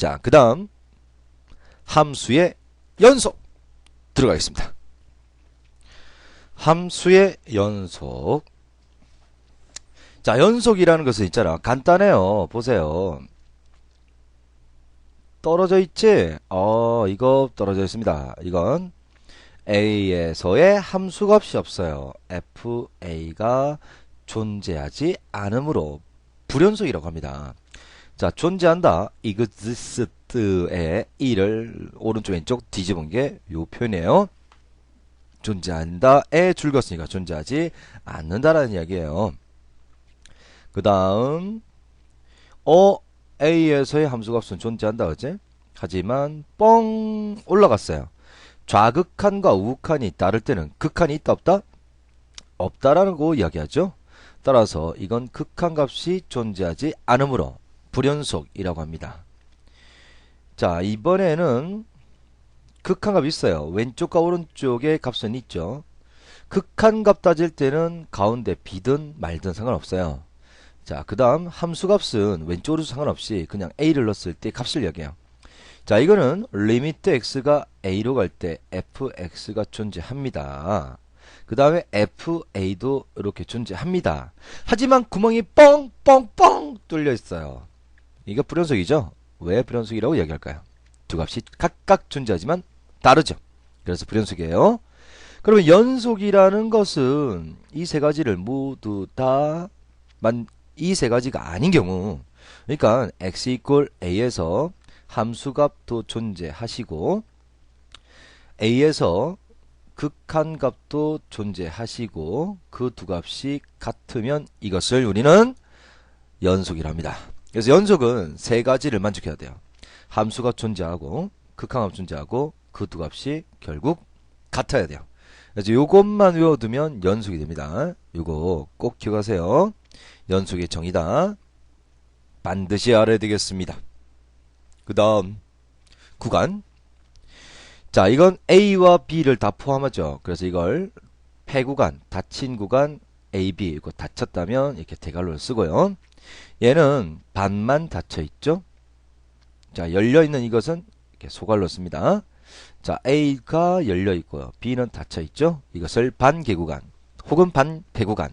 자, 그 다음 함수의 연속 들어가겠습니다. 함수의 연속. 자, 연속이라는 것은 있잖아. 간단해요. 보세요. 떨어져 있지? 이거 떨어져 있습니다. 이건 A에서의 함수값이 없어요. FA가 존재하지 않으므로 불연속이라고 합니다. 자, 존재한다. exist의 e를 오른쪽 왼쪽 뒤집은 게 요 표현이에요. 존재한다에 줄 긋으니까 존재하지 않는다라는 이야기예요. 그 다음 A에서의 함수값은 존재한다 그지? 하지만 뻥 올라갔어요. 좌극한과 우극한이 따를 때는 극한이 있다 없다? 없다라는 거 이야기하죠. 따라서 이건 극한값이 존재하지 않으므로 불연속이라고 합니다. 자, 이번에는 극한값이 있어요. 왼쪽과 오른쪽에 값은 있죠. 극한값 따질 때는 가운데 B든 말든 상관없어요. 자, 그 다음 함수값은 왼쪽으로 상관없이 그냥 A를 넣었을 때 값을 이야기해요. 자, 이거는 리미트 x가 a로 갈 때 fx가 존재합니다. 그 다음에 fa도 이렇게 존재합니다. 하지만 구멍이 뻥뻥뻥 뚫려 있어요. 이게 불연속이죠? 왜 불연속이라고 이야기할까요? 두 값이 각각 존재하지만 다르죠. 그래서 불연속이에요. 그러면 연속이라는 것은 이 세 가지를 모두 다 이 세 가지가 아닌 경우, 그러니까 x equal a에서 함수값도 존재하시고 a에서 극한값도 존재하시고 그 두 값이 같으면 이것을 우리는 연속이랍니다. 그래서 연속은 세 가지를 만족해야 돼요. 함수가 존재하고 극한값 존재하고 그 두 값이 결국 같아야 돼요. 그래서 요것만 외워두면 연속이 됩니다. 요거 꼭 기억하세요. 연속의 정의다. 반드시 알아야 되겠습니다. 그 다음 구간. 자, 이건 A와 B를 다 포함하죠. 그래서 이걸 폐구간, 닫힌 구간 AB, 이거 닫혔다면 이렇게 대괄호를 쓰고요. 얘는 반만 닫혀 있죠. 자, 열려 있는 이것은 이렇게 소괄로 씁니다. 자, A가 열려 있고요. B는 닫혀 있죠. 이것을 반개구간 혹은 반폐구간,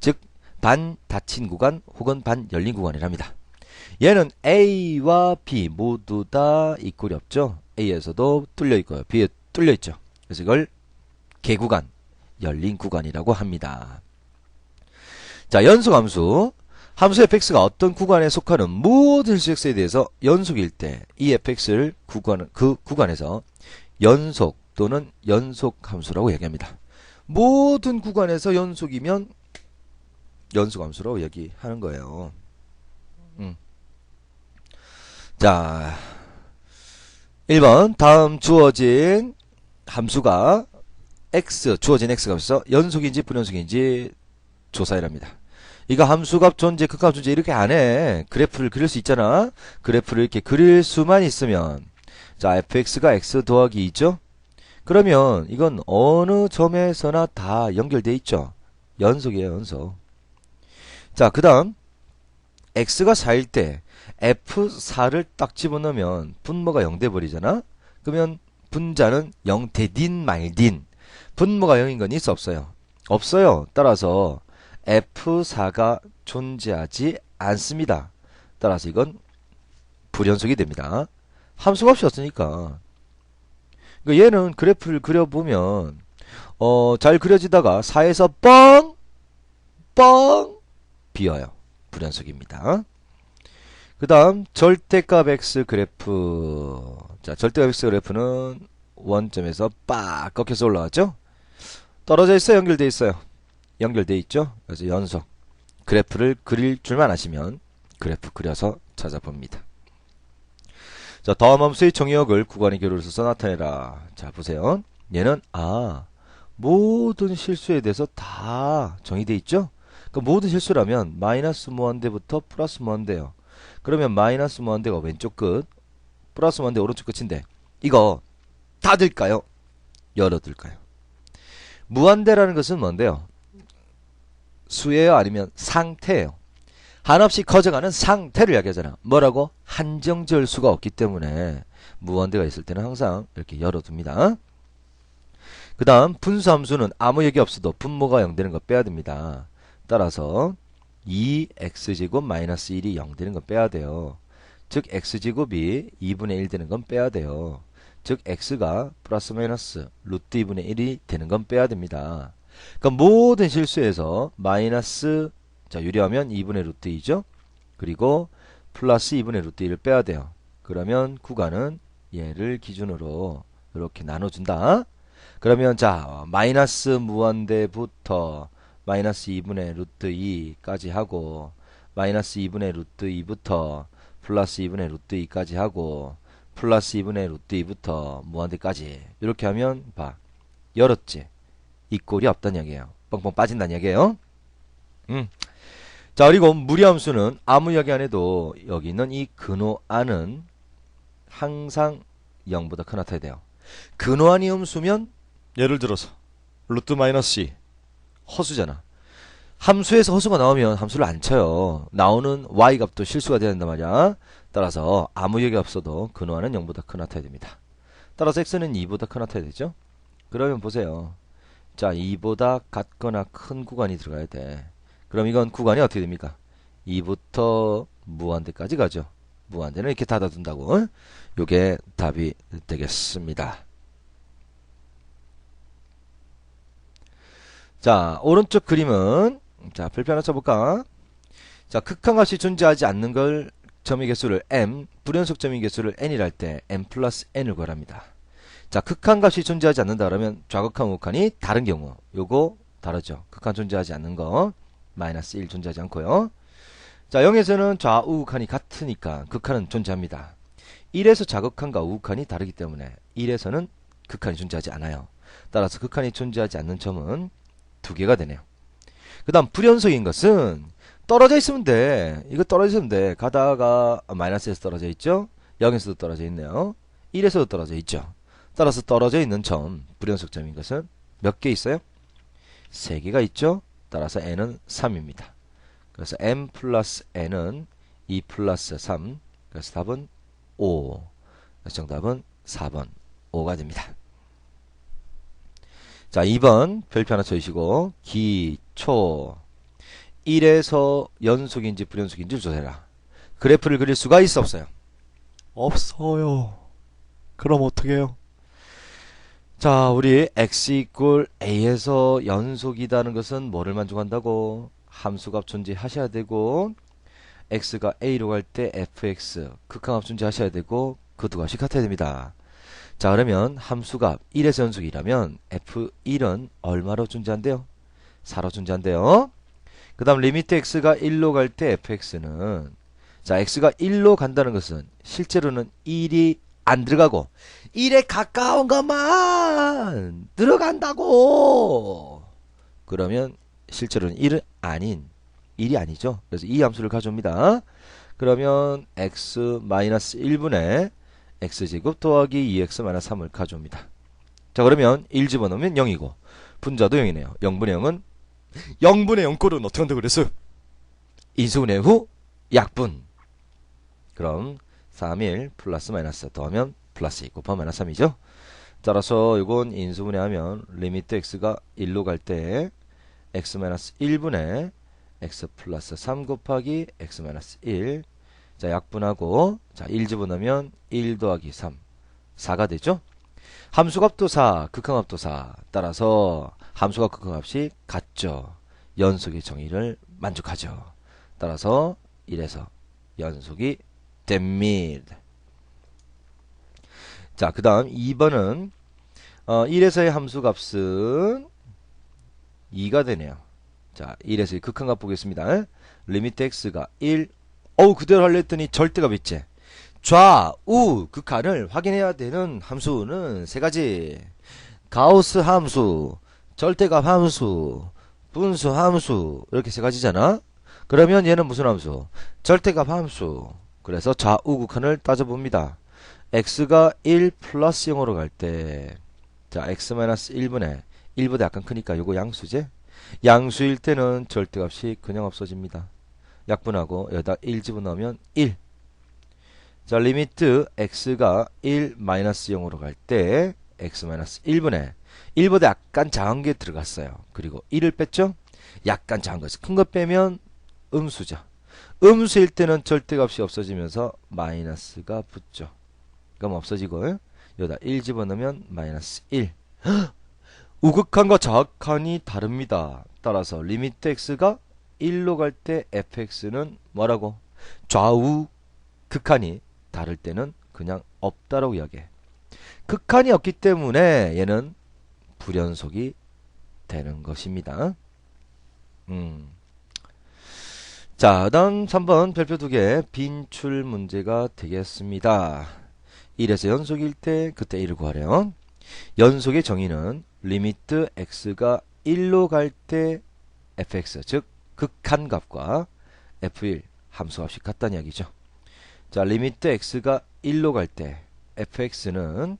즉 반 닫힌 구간 혹은 반 열린 구간이랍니다. 얘는 A와 B 모두 다 이꼴이 없죠. A에서도 뚫려 있고요. B에 뚫려 있죠. 그래서 이걸 개구간, 열린 구간이라고 합니다. 자, 연속함수. 함수 fx가 어떤 구간에 속하는 모든 x에 대해서 연속일 때 이 fx를 그 구간에서 연속 또는 연속함수라고 얘기합니다. 모든 구간에서 연속이면 연속함수라고 얘기하는 거예요. 자, 1번 다음 주어진 함수가 주어진 x값에서 연속인지 불연속인지 조사해랍니다. 이거 함수값 존재, 극값 존재 이렇게 안 해. 그래프를 그릴 수 있잖아. 그래프를 이렇게 그릴 수만 있으면, 자, fx가 x 더하기 2죠? 그러면 이건 어느 점에서나 다 연결돼 있죠. 연속이에요, 연속. 자, 그 다음 x가 4일 때 f4를 딱 집어넣으면 분모가 0 돼버리잖아. 그러면 분자는 0 되딘 말딘, 분모가 0인 건 있어 없어요? 없어요. 따라서 f4가 존재하지 않습니다. 따라서 이건 불연속이 됩니다. 함수값이 없으니까. 그러니까 얘는 그래프를 그려보면 잘 그려지다가 4에서 뻥 비어요. 불연속입니다. 그 다음 절대값 x 그래프. 자, 절대값 x 그래프는 원점에서 빡 꺾여서 올라가죠. 떨어져 있어요, 연결돼 있어요? 연결돼 있죠. 그래서 연속. 그래프를 그릴 줄만 아시면 그래프 그려서 찾아봅니다. 자, 다음 함수의 정의역을 구간의 교류를 써서 나타내라. 자, 보세요. 얘는 모든 실수에 대해서 다 정의돼 있죠. 그 모든 실수라면 마이너스 무한대부터 플러스 무한대요. 그러면 마이너스 무한대가 왼쪽 끝, 플러스 무한대 오른쪽 끝인데 이거 닫을까요? 열어둘까요? 무한대라는 것은 뭔데요? 수예요? 아니면 상태예요? 한없이 커져가는 상태를 이야기하잖아. 뭐라고? 한정지을 수가 없기 때문에 무한대가 있을 때는 항상 이렇게 열어둡니다. 그 다음 분수함수는 아무 얘기 없어도 분모가 0 되는 거 빼야 됩니다. 따라서 2x제곱 마이너스 1이 0 되는 건 빼야 돼요. 즉 x제곱이 2분의 1 되는 건 빼야 돼요. 즉 x가 플러스 마이너스 루트 2분의 1이 되는 건 빼야 됩니다. 그러니까 모든 실수에서 마이너스, 자 유리하면 2분의 루트 2죠. 그리고 플러스 2분의 루트 1을 빼야 돼요. 그러면 구간은 얘를 기준으로 이렇게 나눠준다. 그러면 자 마이너스 무한대부터 마이너스 2분의 루트 2까지 하고 마이너스 2분의 루트 2부터 플러스 2분의 루트 2까지 하고 플러스 2분의 루트 2부터 무한대까지 이렇게 하면 봐 열었지. 이 꼴이 없다는 이야기예요. 뻥뻥 빠진다는 이야기예요. 자 그리고 무리함수는 아무 이야기 안 해도 여기 있는 이 근호안은 항상 0보다 큰 나타야 돼요. 근호안이 음수면 예를 들어서 루트 마이너스 2 허수잖아. 함수에서 허수가 나오면 함수를 안 쳐요. 나오는 y값도 실수가 돼야 된단 말이야. 따라서 아무 얘기 없어도 근호안은 0보다 큰 나타야 됩니다. 따라서 x는 2보다 큰 나타야 되죠. 그러면 보세요. 자 2보다 같거나 큰 구간이 들어가야 돼. 그럼 이건 구간이 어떻게 됩니까? 2부터 무한대까지 가죠. 무한대는 이렇게 닫아둔다고. 요게 답이 되겠습니다. 자 오른쪽 그림은 자 별표 하나 쳐볼까. 자 극한값이 존재하지 않는 걸 점의 개수를 m, 불연속 점의 개수를 n이라 할 때 m 플러스 n을 구하랍니다. 자 극한값이 존재하지 않는다 그러면 좌극한 우극한이 다른 경우 요거 다르죠. 극한 존재하지 않는 거 마이너스 1 존재하지 않고요. 자 0에서는 좌우극한이 같으니까 극한은 존재합니다. 1에서 좌극한과 우극한이 다르기 때문에 1에서는 극한이 존재하지 않아요. 따라서 극한이 존재하지 않는 점은 두 개가 되네요. 그 다음 불연속인 것은 떨어져 있으면 돼. 이거 떨어져 있으면 돼. 가다가 마이너스에서 떨어져 있죠. 0에서도 떨어져 있네요. 1에서도 떨어져 있죠. 따라서 떨어져 있는 점, 불연속점인 것은 몇 개 있어요? 3개가 있죠. 따라서 n은 3입니다. 그래서 m 플러스 n은 2 플러스 3. 그래서 답은 5. 그래서 정답은 4번 5가 됩니다. 자 2번 별표 하나 쳐주시고 기초 1에서 연속인지 불연속인지 조사해라. 그래프를 그릴 수가 있어 없어요? 없어요. 그럼 어떻게 해요? 자 우리 x 이꼴 a에서 연속이라는 것은 뭐를 만족한다고? 함수값 존재하셔야 되고 x가 a로 갈 때 fx 극한값 존재하셔야 되고 그 두 값이 같아야 됩니다. 자 그러면 함수값 1에서 연속이라면 f1은 얼마로 존재한대요? 4로 존재한대요. 그 다음 리미트 x가 1로 갈 때 fx는 자 x가 1로 간다는 것은 실제로는 1이 안 들어가고 1에 가까운 것만 들어간다고. 그러면 실제로는 1은 아닌 1이 아니죠. 그래서 이 함수를 가져옵니다. 그러면 x-1분의 x제곱 더하기 2x-3을 가져옵니다. 자 그러면 1 집어넣으면 0이고 분자도 0이네요. 0분의 0은 0분의 0꼴은 어떻게 한다고 그랬어요? 인수분해 후 약분. 그럼 3일 플러스 마이너스 더하면 플러스 2 곱하면 마이너스 3이죠. 따라서 이건 인수분해하면 리미트 x가 1로 갈 때 x-1분의 x 플러스 3 곱하기 x-1. 자 약분하고 자 1 집어넣으면 1 더하기 3 4가 되죠. 함수값도 4 극한값도 4. 따라서 함수값 극한값이 같죠. 연속의 정의를 만족하죠. 따라서 1에서 연속이 됩니다. 자 그 다음 2번은 1에서의 함수값은 2가 되네요. 자 1에서의 극한값 보겠습니다. 리미트 x가 1 그대로 하려 했더니 절대값 있지. 좌우 극한을 확인해야 되는 함수는 세 가지. 가우스 함수, 절대값 함수, 분수 함수 이렇게 세 가지잖아. 그러면 얘는 무슨 함수? 절대값 함수. 그래서 좌우 극한을 따져봅니다. x가 1 플러스 0으로 갈 때 자 x-1분의 1보다 약간 크니까 요거 양수제. 양수일 때는 절대값이 그냥 없어집니다. 약분하고 여기다 1 집어넣으면 1. 자, 리미트 x가 1 마이너스 0으로 갈 때 x 마이너스 1분의 1보다 약간 작은 게 들어갔어요. 그리고 1을 뺐죠? 약간 작은 것이 큰 거 빼면 음수죠. 음수일 때는 절대값이 없어지면서 마이너스가 붙죠. 그럼 없어지고 여기다 1 집어넣으면 마이너스 1. 우극한과 좌극한이 다릅니다. 따라서 리미트 x가 1로 갈 때 fx는 뭐라고? 좌우 극한이 다를 때는 그냥 없다라고 이야기해. 극한이 없기 때문에 얘는 불연속이 되는 것입니다. 자, 다음 3번 별표 2개 빈출 문제가 되겠습니다. 1에서 연속일 때 그때 1을 구하래요. 연속의 정의는 리미트 x가 1로 갈 때 fx 즉 극한값과 f1 함수값이 같다는 이야기죠. 자, 리미트 x가 1로 갈 때 fx는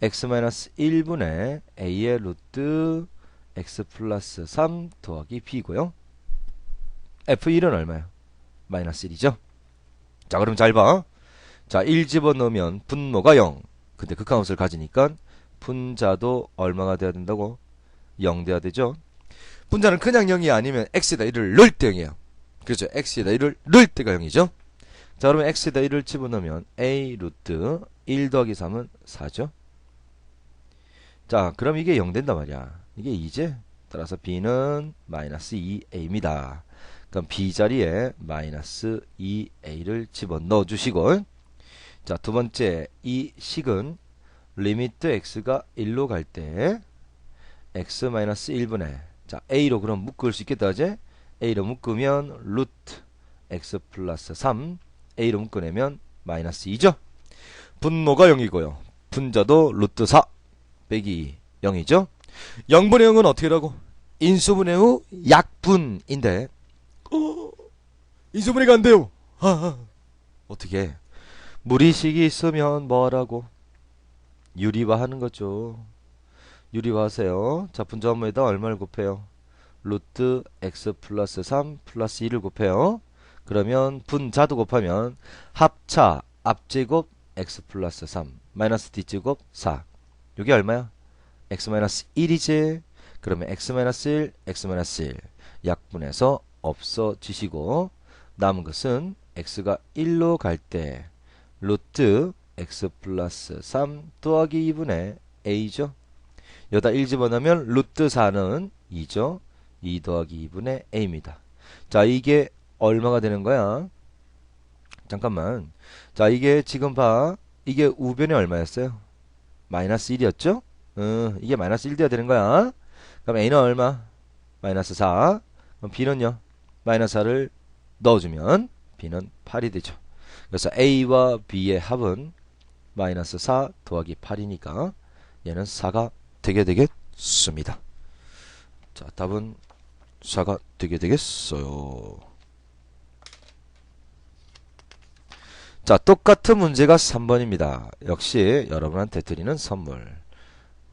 x-1분의 a의 루트 x 플러스 3 더하기 b고요. f1은 얼마야? 마이너스 1이죠. 자, 그럼 잘 봐. 자, 1 집어넣으면 분모가 0. 근데 극한함수를 가지니까 분자도 얼마가 돼야 된다고? 0 돼야 되죠. 분자는 그냥 0이 아니면 x에다 1을 넣을 때 0이에요. 그렇죠. x에다 1을 넣을 때가 0이죠. 자, 그러면 x에다 1을 집어넣으면 a 루트 1 더하기 3은 4죠. 자, 그럼 이게 0 된단 말이야. 이게 2제. 따라서 b는 마이너스 2a입니다. 그럼 b 자리에 마이너스 2a를 집어넣어 주시고, 자, 두 번째 이 식은 리미트 x가 1로 갈 때 x 마이너스 1분의 자, a로 그럼 묶을 수 있겠다 하지? a로 묶으면 루트 x 플러스 3 a로 묶어내면 마이너스 2죠. 분모가 0이고요. 분자도 루트 4 빼기 0이죠. 0분의 0은 어떻게 라고? 인수분해 후 약분인데 인수분해가 안 돼요. 어떻게? 무리식이 있으면 뭐하라고? 유리화하는 거죠. 유리화하세요. 자, 분자 분모에다 얼마를 곱해요? 루트 x 플러스 3 플러스 2를 곱해요. 그러면 분자도 곱하면 합차 앞제곱 x 플러스 3 마이너스 뒷제곱 4. 이게 얼마야? x 마이너스 1이지. 그러면 x 마이너스 1 x 마이너스 1 약분해서 없어지시고 남은 것은 x가 1로 갈 때 루트 x 플러스 3 더하기 2분의 a죠. 여기다 1 집어넣으면 루트 4는 2죠. 2 더하기 2분의 a입니다. 자, 이게 얼마가 되는 거야? 잠깐만. 자, 이게 지금 봐. 이게 우변이 얼마였어요? 마이너스 1이었죠? 이게 마이너스 1 돼야 되는 거야. 그럼 a는 얼마? 마이너스 4. 그럼 b는요? 마이너스 4를 넣어주면 b는 8이 되죠. 그래서 a와 b의 합은 마이너스 4 더하기 8이니까 얘는 4가 되게 되겠습니다. 자, 답은 4가 되게 되겠어요. 자, 똑같은 문제가 3번입니다. 역시 여러분한테 드리는 선물.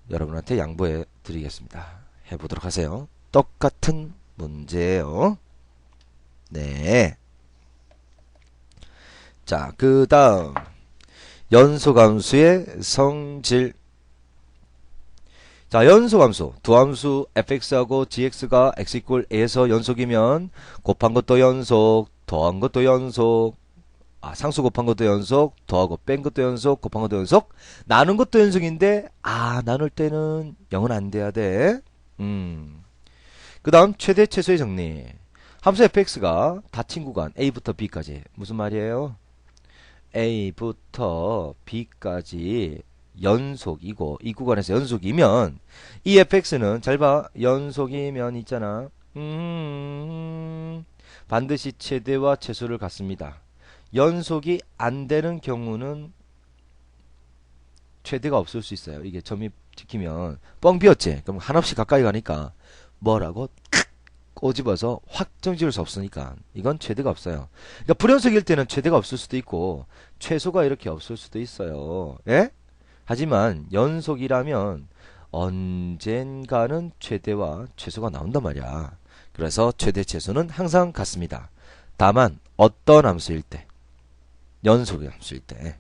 여러분한테 양보해 드리겠습니다. 해보도록 하세요. 똑같은 문제예요. 네. 자, 그 다음 연소함수의 성질. 자, 연소함수 두 함수 fx하고 gx가 x 이퀄 a에서 연속이면 곱한 것도 연속, 더한 것도 연속, 상수 곱한 것도 연속, 더하고 뺀 것도 연속, 곱한 것도 연속, 나눈 것도 연속인데 나눌 때는 0은 안 돼야 돼. 그 다음 최대 최소의 정리. 함수 fx가 닫힌 구간 a부터 b까지 무슨 말이에요? a부터 b까지 연속이고 이 구간에서 연속이면 이 fx는 잘 봐. 연속이면 있잖아. 반드시 최대와 최소를 갖습니다. 연속이 안 되는 경우는 최대가 없을 수 있어요. 이게 점이 찍히면 뻥 비었지. 그럼 한없이 가까이 가니까 뭐라고 꼬집어서 확정 지을 수 없으니까 이건 최대가 없어요. 그러니까 불연속일 때는 최대가 없을 수도 있고 최소가 이렇게 없을 수도 있어요. 예? 하지만 연속이라면 언젠가는 최대와 최소가 나온단 말이야. 그래서 최대 최소는 항상 같습니다. 다만 어떤 함수일 때, 연속의 함수일 때.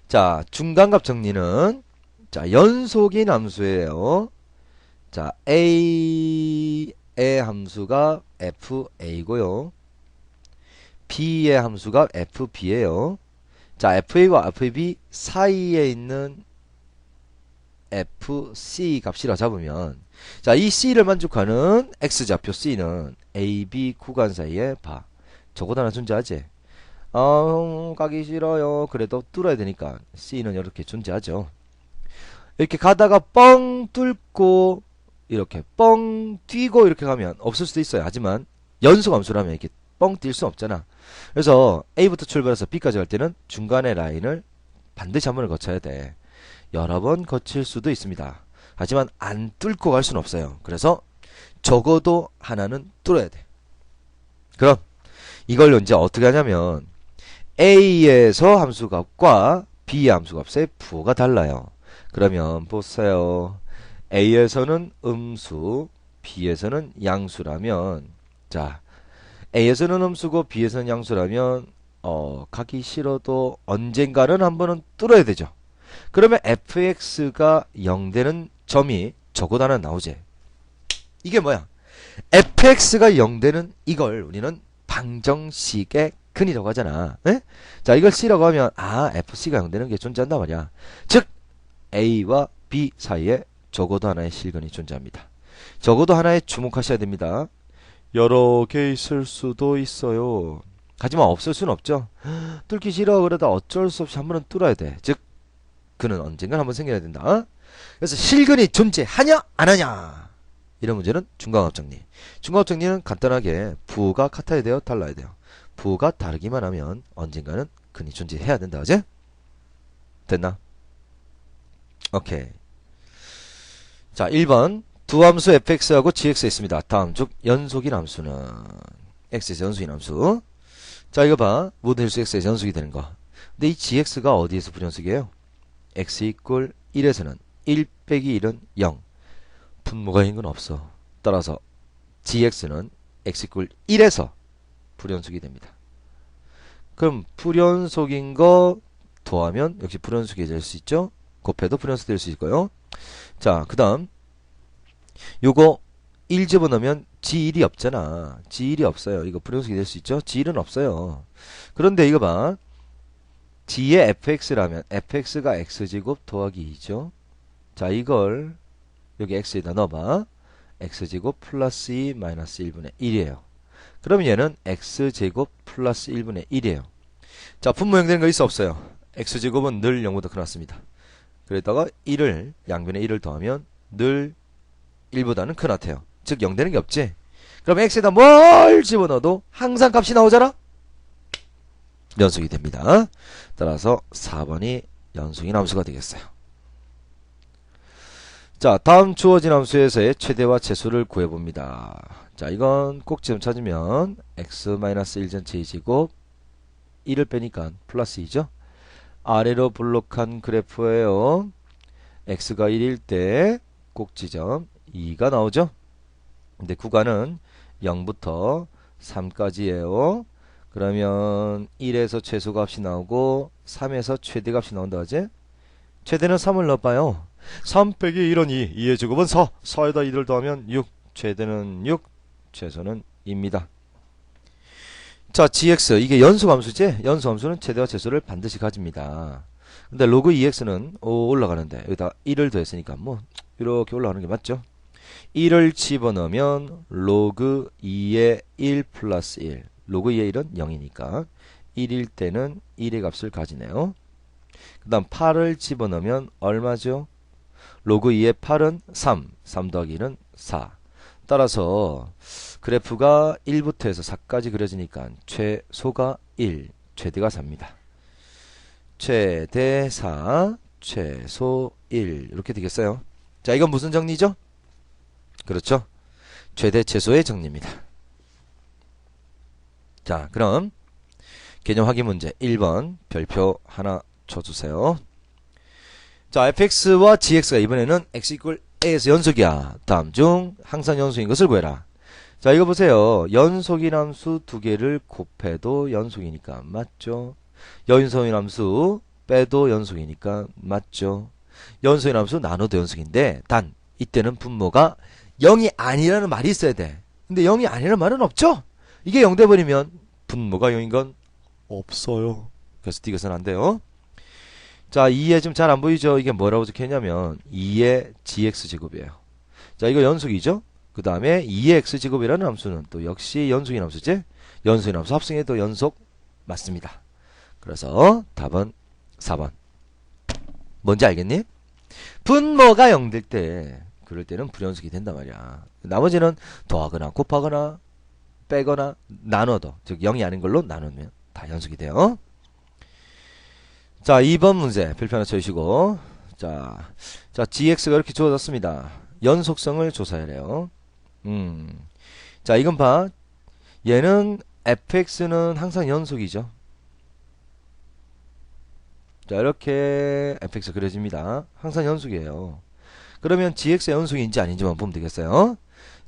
자, 중간값 정리는 자, 연속인 함수예요. 자, A의 함수가 FA고요. B의 함수가 FB예요. 자, FA와 FB 사이에 있는 FC 값이라 잡으면 자, 이 C를 만족하는 X좌표 C는 AB 구간 사이에 봐. 저거도 하나 존재하지? 가기 싫어요. 그래도 뚫어야 되니까 C는 이렇게 존재하죠. 이렇게 가다가 뻥 뚫고 이렇게 뻥 뛰고 이렇게 가면 없을 수도 있어요. 하지만 연속 함수라면 이렇게 뻥 뛸 수 없잖아. 그래서 A부터 출발해서 B까지 갈 때는 중간의 라인을 반드시 한 번을 거쳐야 돼. 여러 번 거칠 수도 있습니다. 하지만 안 뚫고 갈 수는 없어요. 그래서 적어도 하나는 뚫어야 돼. 그럼 이걸 이제 어떻게 하냐면 A에서 함수값과 B의 함수값의 부호가 달라요. 그러면 보세요. A에서는 음수, B에서는 양수라면 자, A에서는 음수고 B에서는 양수라면 가기 싫어도 언젠가는 한 번은 뚫어야 되죠. 그러면 fx가 0 되는 점이 적어도 하나 나오지. 이게 뭐야? fx가 0 되는 이걸 우리는 방정식의 근이라고 하잖아. 에? 자, 이걸 c라고 하면 fc가 0 되는 게 존재한단 말이야. 즉 a와 b 사이에 적어도 하나의 실근이 존재합니다. 적어도 하나에 주목하셔야 됩니다. 여러 개 있을 수도 있어요. 하지만 없을 수는 없죠. 뚫기 싫어 그러다 어쩔 수 없이 한 번은 뚫어야 돼. 즉 그는 언젠가 한번 생겨야 된다. 그래서 실근이 존재하냐 안 하냐 이런 문제는 중간값 정리. 중간값 정리는 간단하게 부호가 같아야 돼요, 달라야 돼요. 부호가 다르기만 하면 언젠가는 근이 존재해야 된다. 그지? 됐나? 오케이. 자, 1번 두 함수 fx하고 gx가 있습니다. 다음 중 연속인 함수는 x에서 연속인 함수. 자, 이거 봐. 모든 일수 x에서 연속이 되는 거. 근데 이 gx가 어디에서 불연속이에요? x 이꼴 1에서는 1 빼기 1은 0. 분모가 있는 건 없어. 따라서 gx는 x 이꼴 1에서 불연속이 됩니다. 그럼 불연속인 거 더하면 역시 불연속이 될 수 있죠. 곱해도 불연속 될 수 있고요. 자, 그 다음 요거 1 집어넣으면 g1이 없잖아. g1이 없어요. 이거 불연속이 될 수 있죠. g1은 없어요. 그런데 이거 봐. g의 fx라면 fx가 x제곱 더하기 2죠. 자, 이걸 여기 x에다 넣어봐. x제곱 플러스 2 마이너스 1분의 1이에요. 그럼 얘는 x제곱 플러스 1분의 1이에요. 자, 분모형 되는 거 있어 없어요? x제곱은 늘 0보다 크놨습니다. 그랬다가 1을 양변에 1을 더하면 늘 1보다는 크나태요. 즉 0 되는 게 없지. 그럼 x에다 뭘 집어넣어도 항상 값이 나오잖아. 연속이 됩니다. 따라서 4번이 연속인 함수가 되겠어요. 자, 다음 주어진 함수에서의 최대와 최소를 구해봅니다. 자, 이건 꼭지점 찾으면 x-1 전체 2제곱 1을 빼니까 플러스 2죠. 아래로 블록한 그래프예요. x가 1일 때 꼭지점 2가 나오죠. 근데 구간은 0부터 3까지예요. 그러면 1에서 최소값이 나오고 3에서 최대값이 나온다 하지? 최대는 3을 넣어봐요. 3 빼기 1은 2, 2의 제곱은 4, 4에다 2를 더하면 6, 최대는 6, 최소는 2입니다. 자, gx, 이게 연속함수지? 연속함수는 최대와 최소를 반드시 가집니다. 근데 로그 2x는 올라가는데 여기다 1을 더했으니까 뭐 이렇게 올라가는 게 맞죠? 1을 집어넣으면 로그 2의 1 플러스 1, 로그 2의 1은 0이니까 1일 때는 1의 값을 가지네요. 그 다음 8을 집어넣으면 얼마죠? 로그 2의 8은 3, 3 더하기 1은 4. 따라서 그래프가 1부터 해서 4까지 그려지니까 최소가 1, 최대가 4입니다. 최대 4, 최소 1 이렇게 되겠어요. 자, 이건 무슨 정리죠? 그렇죠. 최대 최소의 정리입니다. 자, 그럼 개념 확인 문제 1번 별표 하나 쳐주세요. 자, fx와 gx가 이번에는 x 이퀄 a에서 연속이야. 다음 중 항상 연속인 것을 구해라. 자, 자, 이거 보세요. 연속인 함수 두 개를 곱해도 연속이니까 맞죠? 연속인 함수 빼도 연속이니까 맞죠? 연속인 함수 나눠도 연속인데 단 이때는 분모가 0이 아니라는 말이 있어야 돼. 근데 0이 아니라는 말은 없죠? 이게 0 돼버리면 분모가 0인 건 없어요. 그래서 띄겨서는 안 돼요. 자, 2에 좀 잘 안 보이죠? 이게 뭐라고 적혀있냐면 2의 gx제곱이에요. 자, 이거 연속이죠? 그 다음에 2의 x제곱이라는 함수는 또 역시 연속인 함수지? 연속인 함수 합성해도 연속 맞습니다. 그래서 답은 4번. 뭔지 알겠니? 분모가 0 될 때, 그럴 때는 불연속이 된단 말이야. 나머지는 더하거나 곱하거나 빼거나 나눠도, 즉 0이 아닌 걸로 나누면 다 연속이 돼요. 자, 2번 문제 별표 하나 쳐주시고, 자, gx가 이렇게 주어졌습니다. 연속성을 조사해야 해요. 자, 이건 봐. 얘는 fx는 항상 연속이죠. 자, 이렇게 fx가 그려집니다. 항상 연속이에요. 그러면 gx의 연속인지 아닌지만 보면 되겠어요.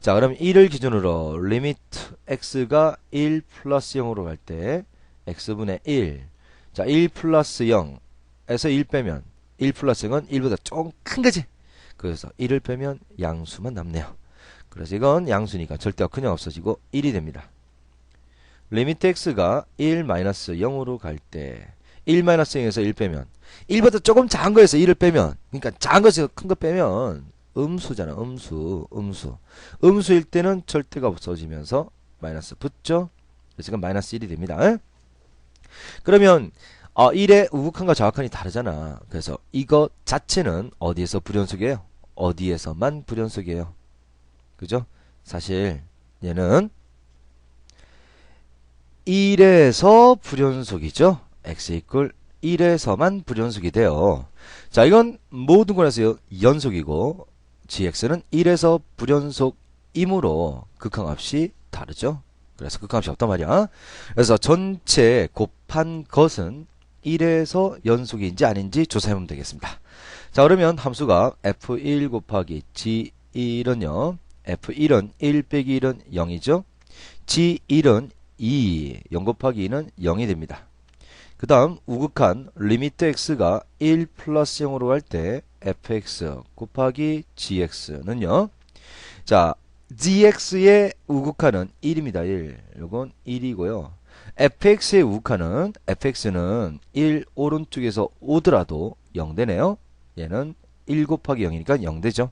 자, 그럼 1을 기준으로 리미트 x가 1 플러스 0으로 갈 때 x분의 1. 자, 1 플러스 0에서 1 빼면 1 플러스 0은 1보다 조금 큰 거지. 그래서 1을 빼면 양수만 남네요. 그래서 이건 양수니까 절대가 그냥 없어지고 1이 됩니다. 리미트 x가 1 마이너스 0으로 갈 때 1 마이너스 0에서 1 빼면 1보다 조금 작은 거에서 1을 빼면, 그러니까 작은 거에서 큰 거 빼면 음수잖아. 음수일 때는 절대가 없어지면서 마이너스 붙죠. 그래서 이건 마이너스 1이 됩니다. 그러면 1의 우극한과 좌극한이 다르잖아. 그래서 이거 자체는 어디에서 불연속이에요? 어디에서만 불연속이에요. 그죠? 사실 얘는 1에서 불연속이죠. x 이퀄 1에서만 불연속이 돼요. 자, 이건 모든 거에서 연속이고 gx는 1에서 불연속이므로 극한값이 다르죠. 그래서 극한값이 없단 말이야. 그래서 전체 곱한 것은 1에서 연속인지 아닌지 조사해보면 되겠습니다. 자, 그러면 함수가 f1 곱하기 g1은요. f1은 1 빼기 1은 0이죠. g1은 2, 0 곱하기 2는 0이 됩니다. 그 다음 우극한 리미트 x가 1 플러스 0으로 갈 때 fx 곱하기 gx는요. 자, gx의 우극한은 1입니다. 1. 요건 1이고요. fx의 우극한은 fx는 1 오른쪽에서 오더라도 0 되네요. 얘는 1 곱하기 0이니까 0 되죠.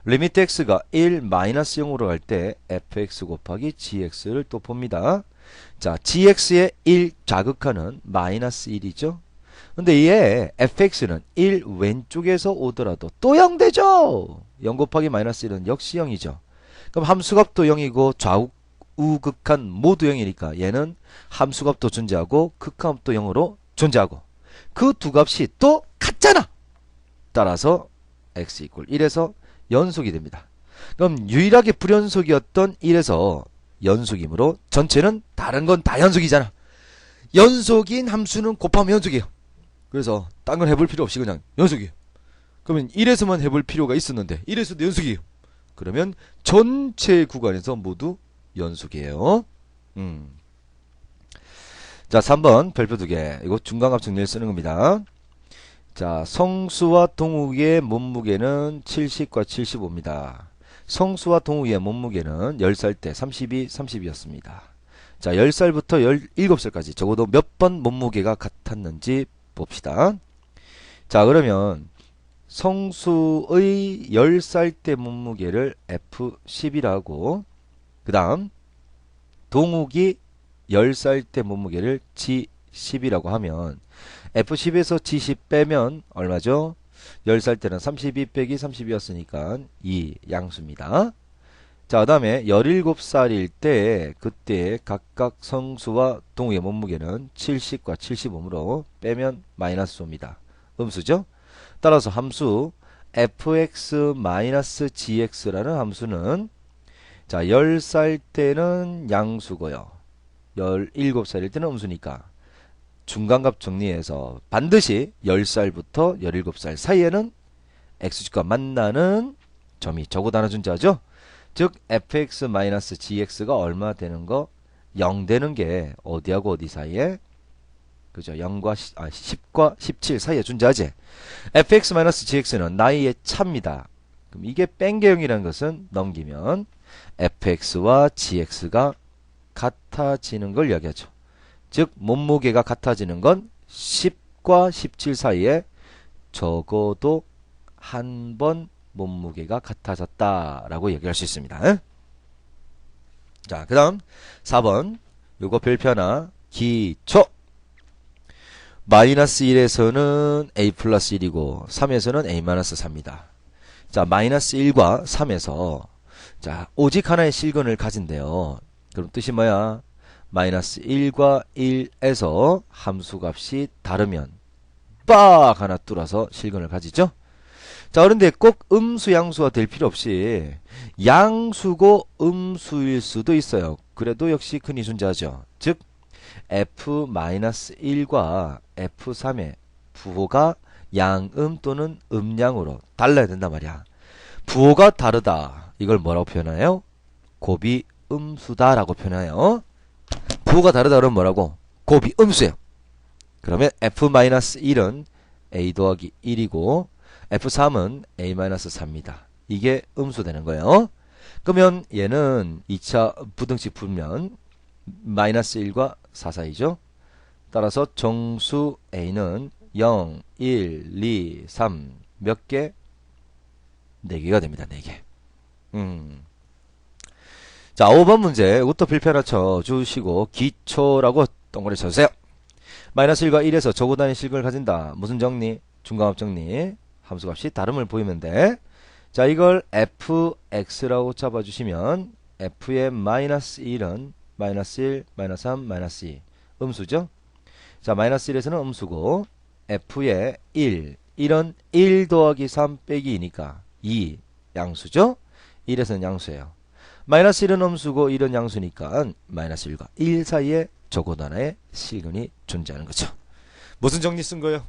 리미트 x가 1 마이너스 0으로 갈 때 fx 곱하기 gx를 또 봅니다. 자, gx의 1 좌극한은 마이너스 1이죠. 근데 얘 fx는 1 왼쪽에서 오더라도 또 0 되죠. 0 곱하기 마이너스 1은 역시 0이죠. 그럼 함수값도 0이고 좌우 우극한 모두 0이니까 얘는 함수값도 존재하고 극한값도 0으로 존재하고 그 두 값이 또 같잖아. 따라서 x 이퀄 1에서 연속이 됩니다. 그럼 유일하게 불연속이었던 1에서 연속이므로 전체는 다른 건 다 연속이잖아. 연속인 함수는 곱하면 연속이에요. 그래서 딴 건 해볼 필요 없이 그냥 연속이에요. 그러면 1에서만 해볼 필요가 있었는데 1에서도 연속이에요. 그러면 전체 구간에서 모두 연속이에요. 자, 3번 별표 2개. 이거 중간값 정리를 쓰는 겁니다. 자, 성수와 동욱의 몸무게는 70과 75입니다. 성수와 동욱의 몸무게는 10살 때 32, 30이었습니다. 자, 10살부터 17살까지 적어도 몇 번 몸무게가 같았는지 봅시다. 자, 그러면 성수의 10살 때 몸무게를 F10이라고, 그 다음 동욱이 10살 때 몸무게를 G10이라고 하면 F10에서 G10 빼면 얼마죠? 10살 때는 32 빼기 30이었으니까 2 양수입니다. 자, 그 다음에 17살일 때 그때 각각 성수와 동욱의 몸무게는 70과 75으로 빼면 마이너스 5입니다. 음수죠? 따라서 함수 fx-gx라는 함수는 자, 10살 때는 양수고요. 17살일 때는 음수니까 중간값 정리해서 반드시 10살부터 17살 사이에는 x축과 만나는 점이 적어도 하나 존재하죠. 즉 fx-gx가 얼마 되는 거? 0 되는 게 어디하고 어디 사이에? 그죠? 10과 17 사이에 존재하지. fx-gx는 나이의 차입니다. 그럼 이게 뺑개형이라는 것은 넘기면 fx와 gx가 같아지는 걸 이야기하죠. 즉 몸무게가 같아지는 건 10과 17 사이에 적어도 한 번 몸무게가 같아졌다라고 얘기할 수 있습니다. 자, 그 다음 4번 요거 별표 하나 기초. 마이너스 1에서는 a 플러스 1이고 3에서는 a 마이너스 4입니다. 자, 마이너스 1과 3에서 자 오직 하나의 실근을 가진대요. 그럼 뜻이 뭐야? 마이너스 1과 1에서 함수값이 다르면 빡 하나 뚫어서 실근을 가지죠. 자, 그런데 꼭 음수 양수가 될 필요 없이 양수고 음수일 수도 있어요. 그래도 역시 근이 존재하죠. 즉 f-1과 f3의 부호가 양음 또는 음양으로 달라야 된단 말이야. 부호가 다르다. 이걸 뭐라고 표현해요? 곱이 음수다 라고 표현해요. 부호가 다르다 그러면 뭐라고? 곱이 음수예요. 그러면 f-1은 a 더하기 1이고 f3은 a-3입니다. 이게 음수 되는 거예요. 그러면 얘는 2차 부등식 풀면 마이너스 1과 4 사이죠. 따라서 정수 a는 0, 1, 2, 3 몇 개? 4개가 됩니다. 4개. 자, 5번 문제 이것도 필표 하나 쳐주시고 기초라고 동그라미 쳐주세요. 마이너스 1과 1에서 적어단위 실근을 가진다. 무슨 정리? 중간합 정리. 함수값이 다름을 보이면 돼. 자, 이걸 fx라고 잡아주시면 f의 마이너스 1은 마이너스 1, 마이너스 3, 마이너스 2 음수죠. 자, 마이너스 1에서는 음수고 f의 1은 1 더하기 3 빼기 2니까 2 양수죠. 1에서는 양수예요. 마이너스 1은 음수고 1은 양수니까 마이너스 1과 1 사이에 적어도 하나의 실근이 존재하는 거죠. 무슨 정리 쓴 거예요?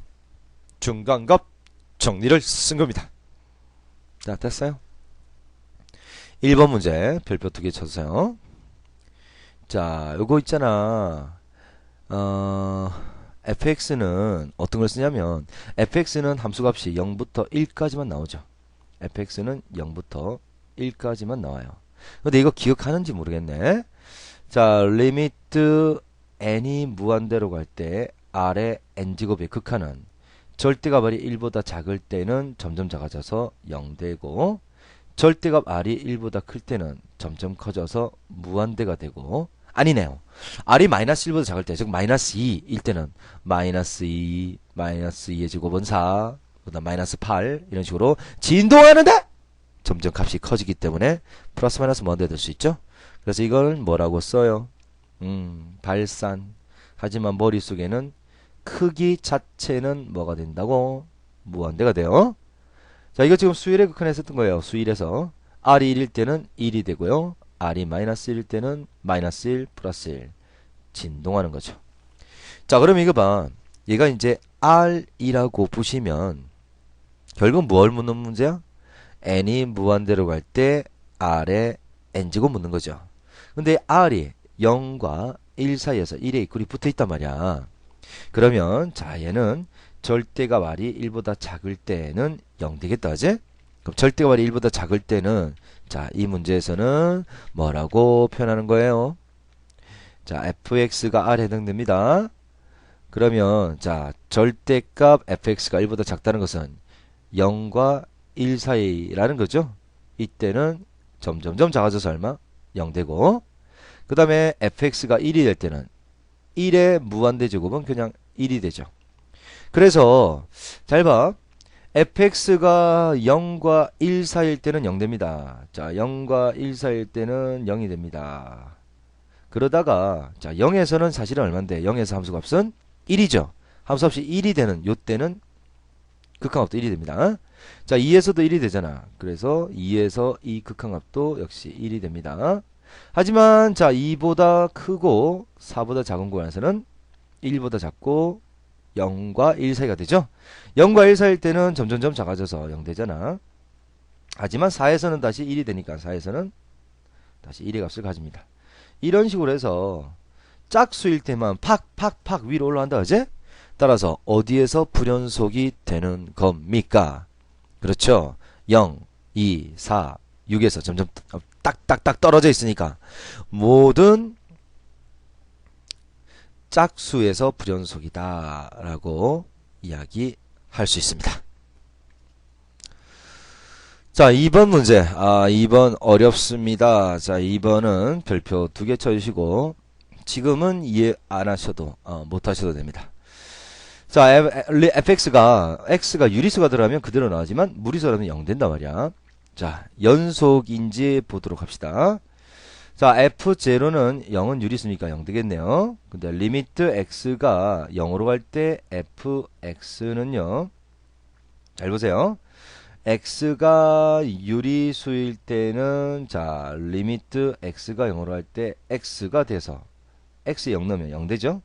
중간값 정리를 쓴 겁니다. 자, 됐어요? 1번 문제 별표 2개 쳐주세요. 자, 요거 있잖아. fx는 어떤 걸 쓰냐면 fx는 함수값이 0부터 1까지만 나오죠. fx는 0부터 1까지만 나와요. 근데 이거 기억하는지 모르겠네. 자, 리미트 n이 무한대로 갈 때 r의 n제곱의 극한은 절대값 r이 1보다 작을 때는 점점 작아져서 0 되고 절대값 r이 1보다 클 때는 점점 커져서 무한대가 되고 아니네요. r이 마이너스 1보다 작을 때, 즉 마이너스 2일 때는 마이너스 2, 마이너스 2의 제곱은 4, 그 다음 마이너스 8 이런 식으로 진동하는데 점점 값이 커지기 때문에 플러스 마이너스 무한대가 될 수 있죠. 그래서 이걸 뭐라고 써요? 발산. 하지만 머릿속에는 크기 자체는 뭐가 된다고? 무한대가 돼요. 자, 이거 지금 수일의 극한에 썼던 거예요. 수일에서 r이 1일 때는 1이 되고요. r이 마이너스 1일 때는 마이너스 1 플러스 1 진동하는 거죠. 자, 그럼 이거 봐. 얘가 이제 r이라고 보시면 결국 뭘 묻는 문제야? n이 무한대로 갈 때 r에 n제곱 묻는 거죠. 근데 r이 0과 1 사이에서 1의 이꼴이 붙어 있단 말이야. 그러면 자, 얘는 절대값 r이 1보다 작을 때는 0 되겠다, 그지? 그럼 절대값 r이 1보다 작을 때는 자, 이 문제에서는 뭐라고 표현하는 거예요? 자, fx가 r에 해당됩니다. 그러면 자, 절대값 fx가 1보다 작다는 것은 0과 1 사이라는 거죠. 이때는 점점점 작아져서 얼마? 0 되고 그 다음에 fx가 1이 될 때는 1의 무한대 제곱은 그냥 1이 되죠. 그래서 잘 봐. fx가 0과 1 사이일 때는 0 됩니다. 자, 0과 1 사이일 때는 0이 됩니다. 그러다가 자, 0에서는 사실은 얼마인데 0에서 함수값은 1이죠. 함수값이 1이 되는 요때는 극한값도 1이 됩니다. 자, 2에서도 1이 되잖아. 그래서 2에서 이 극한값도 역시 1이 됩니다. 하지만 자, 2보다 크고 4보다 작은 구간에서는 1보다 작고 0과 1 사이가 되죠. 0과 1 사이일 때는 점점점 작아져서 0 되잖아. 하지만 4에서는 다시 1이 되니까 4에서는 다시 1의 값을 가집니다. 이런 식으로 해서 짝수일 때만 팍팍팍 위로 올라간다 그제? 따라서 어디에서 불연속이 되는 겁니까? 그렇죠. 0, 2, 4, 6에서 점점 딱딱딱 떨어져 있으니까 모든 짝수에서 불연속이다 라고 이야기할 수 있습니다. 자, 2번 문제. 2번 어렵습니다. 자, 2번은 별표 2개 쳐주시고 지금은 이해 안 하셔도 못 하셔도 됩니다. 자, fx가 유리수가 들어가면 그대로 나오지만 무리수라면 0 된단 말이야. 자, 연속인지 보도록 합시다. 자, f0는 0은 유리수니까 0 되겠네요. 근데 리미트 x가 0으로 갈 때 fx는요. 잘 보세요. x가 유리수일 때는 자, 리미트 x가 0으로 갈 때 x가 돼서 x 0 넣으면 0 되죠?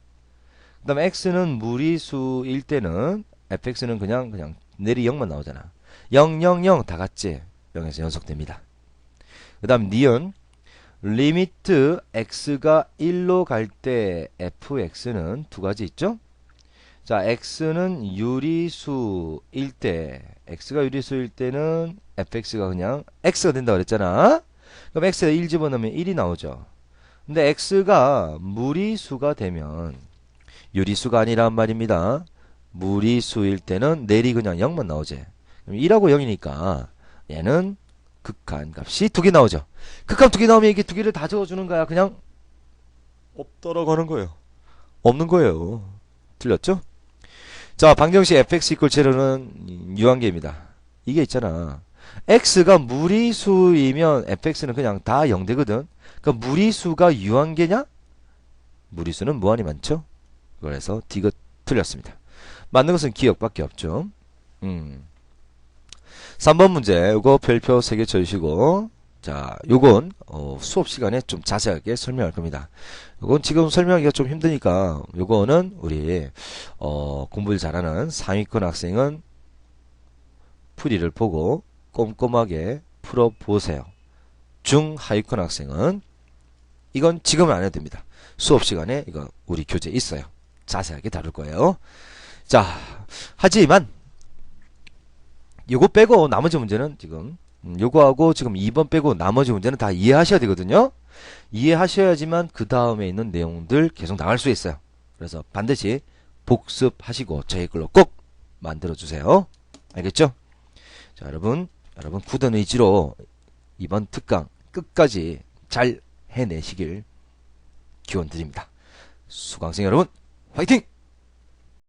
그 다음에 x는 무리수일 때는 fx는 그냥 내리 0만 나오잖아. 0, 0, 0 다 같이 0에서 연속됩니다. 그 다음 니은 리미트 x가 1로 갈 때 fx는 두 가지 있죠? 자, x는 유리수일 때 x가 유리수일 때는 fx가 그냥 x가 된다 그랬잖아. 그럼 x에 1 집어넣으면 1이 나오죠. 근데 x가 무리수가 되면 유리수가 아니란 말입니다. 무리수일 때는 내리 그냥 0만 나오지. 그럼 1하고 0이니까 얘는 극한 값이 2개 나오죠. 극한 2개 나오면 이게 2개를 다 적어주는 거야. 그냥 없더라고 하는 거예요. 없는 거예요. 틀렸죠? 자, 방정식 fx equal 0는 유한계입니다. 이게 있잖아. x가 무리수이면 fx는 그냥 다 0 되거든. 그러니까 무리수가 유한계냐? 무리수는 무한히 많죠? 그래서 D가 틀렸습니다. 맞는 것은 기억밖에 없죠. 3번 문제, 요거 별표 3개 쳐주시고, 자, 요건, 수업 시간에 좀 자세하게 설명할 겁니다. 요건 지금 설명하기가 좀 힘드니까, 요거는 우리, 공부를 잘하는 상위권 학생은 풀이를 보고 꼼꼼하게 풀어보세요. 중하위권 학생은, 이건 지금은 안 해도 됩니다. 수업 시간에 이거 우리 교재 있어요. 자세하게 다룰 거예요. 자, 하지만, 요거 빼고 나머지 문제는 지금 요거하고 지금 2번 빼고 나머지 문제는 다 이해하셔야 되거든요. 이해하셔야지만 그 다음에 있는 내용들 계속 나갈 수 있어요. 그래서 반드시 복습하시고 저희 걸로 꼭 만들어주세요. 알겠죠? 자, 여러분 굳은 의지로 이번 특강 끝까지 잘 해내시길 기원 드립니다. 수강생 여러분 화이팅!